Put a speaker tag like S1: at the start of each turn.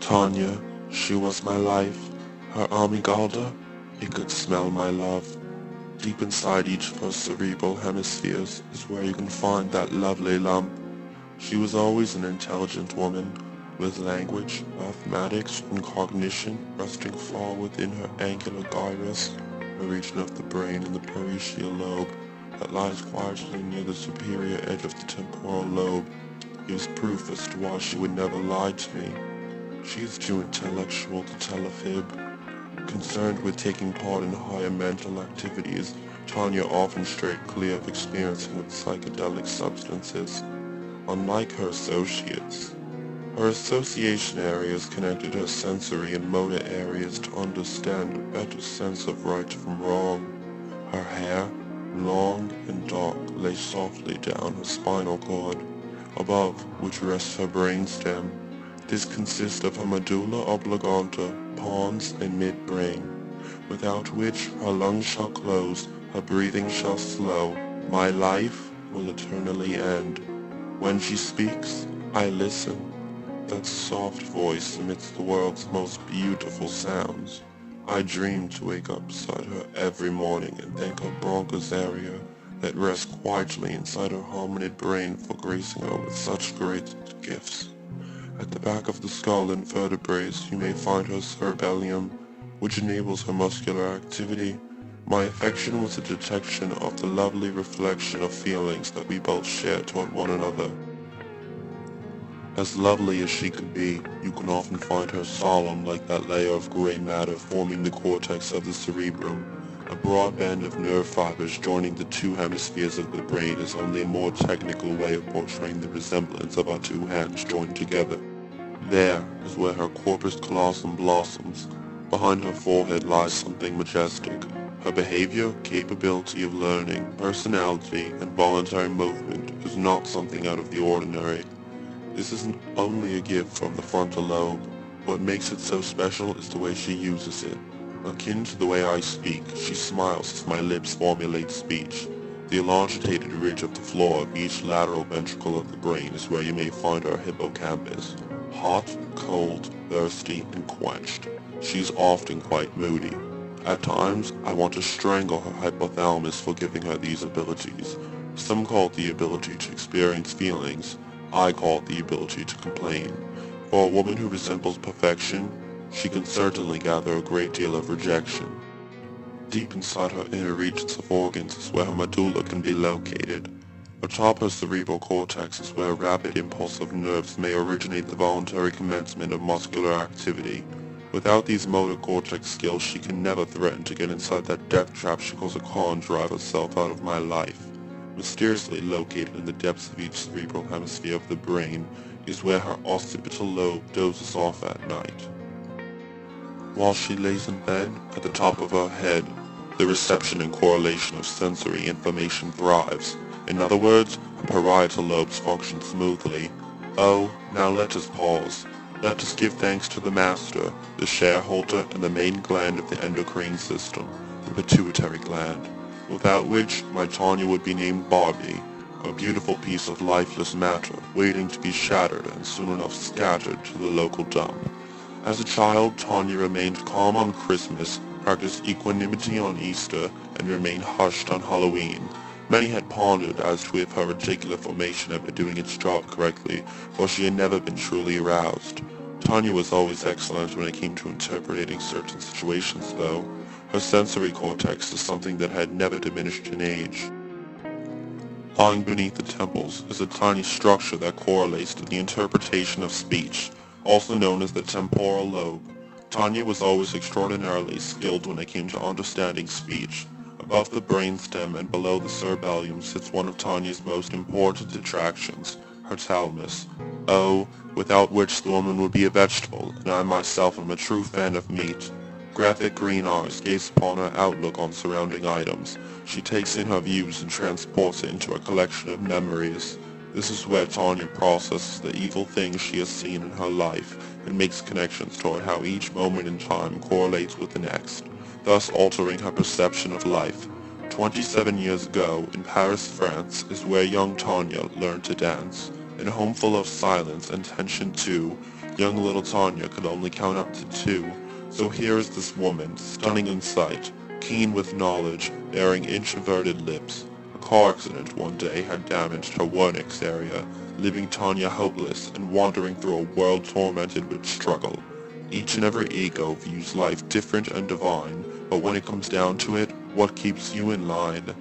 S1: Tanya, she was my life. Her amygdala, it could smell my love. Deep inside each of her cerebral hemispheres is where you can find that lovely lump. She was always an intelligent woman, with language, mathematics, and cognition resting far within her angular gyrus, a region of the brain in the parietal lobe that lies quietly near the superior edge of the temporal lobe, gives proof as to why she would never lie to me. She is too intellectual to tell a fib. Concerned with taking part in higher mental activities, Tanya often strayed clear of experiencing with psychedelic substances. Unlike her associates, her association areas connected her sensory and motor areas to understand a better sense of right from wrong. Her hair, long and dark, lay softly down her spinal cord, above which rests her brainstem. This consists of her medulla oblongata, pons, and midbrain, without which her lungs shall close, her breathing shall slow, my life will eternally end. When she speaks, I listen. That soft voice emits the world's most beautiful sounds. I dream to wake up beside her every morning and thank her bronchus area that rests quietly inside her hominid brain for gracing her with such great gifts. At the back of the skull and vertebrae you may find her cerebellum, which enables her muscular activity. My affection was a detection of the lovely reflection of feelings that we both share toward one another. As lovely as she could be, you can often find her solemn like that layer of gray matter forming the cortex of the cerebrum. A broad band of nerve fibers joining the two hemispheres of the brain is only a more technical way of portraying the resemblance of our two hands joined together. There is where her corpus callosum blossoms. Behind her forehead lies something majestic. Her behavior, capability of learning, personality, and voluntary movement is not something out of the ordinary. This isn't only a gift from the frontal lobe. What makes it so special is the way she uses it. Akin to the way I speak, she smiles as my lips formulate speech. The elongated ridge of the floor of each lateral ventricle of the brain is where you may find our hippocampus. Hot, cold, thirsty, and quenched. She's often quite moody. At times, I want to strangle her hypothalamus for giving her these abilities. Some call it the ability to experience feelings. I call it the ability to complain. For a woman who resembles perfection, she can certainly gather a great deal of rejection. Deep inside her inner regions of organs is where her medulla can be located. Atop her cerebral cortex is where rapid impulsive nerves may originate the voluntary commencement of muscular activity. Without these motor cortex skills, she can never threaten to get inside that death trap she calls a car and drive herself out of my life. Mysteriously located in the depths of each cerebral hemisphere of the brain is where her occipital lobe dozes off at night. While she lays in bed, at the top of her head, the reception and correlation of sensory information thrives. In other words, her parietal lobes function smoothly. Oh, now let us pause. Let us give thanks to the master, the shareholder, and the main gland of the endocrine system, the pituitary gland, without which my Tanya would be named Barbie, a beautiful piece of lifeless matter waiting to be shattered and soon enough scattered to the local dump. As a child, Tanya remained calm on Christmas, practiced equanimity on Easter, and remained hushed on Halloween. Many had pondered as to if her reticular formation had been doing its job correctly, for she had never been truly aroused. Tanya was always excellent when it came to interpreting certain situations, though. Her sensory cortex is something that had never diminished in age. Lying beneath the temples is a tiny structure that correlates to the interpretation of speech, also known as the temporal lobe. Tanya was always extraordinarily skilled when it came to understanding speech. Above the brainstem and below the cerebellum sits one of Tanya's most important attractions, her thalamus. Oh, without which the woman would be a vegetable, and I myself am a true fan of meat. Graphic green eyes gaze upon her outlook on surrounding items. She takes in her views and transports it into a collection of memories. This is where Tanya processes the evil things she has seen in her life and makes connections toward how each moment in time correlates with the next, thus altering her perception of life. 27 years ago, in Paris, France, is where young Tanya learned to dance. In a home full of silence and tension too, Young little Tanya could only count up to 2, so here is this woman, stunning in sight, keen with knowledge, bearing introverted lips. A car accident one day had damaged her Wernix area, leaving Tanya hopeless and wandering through a world tormented with struggle. Each and every ego views life different and divine, but when it comes down to it, what keeps you in line?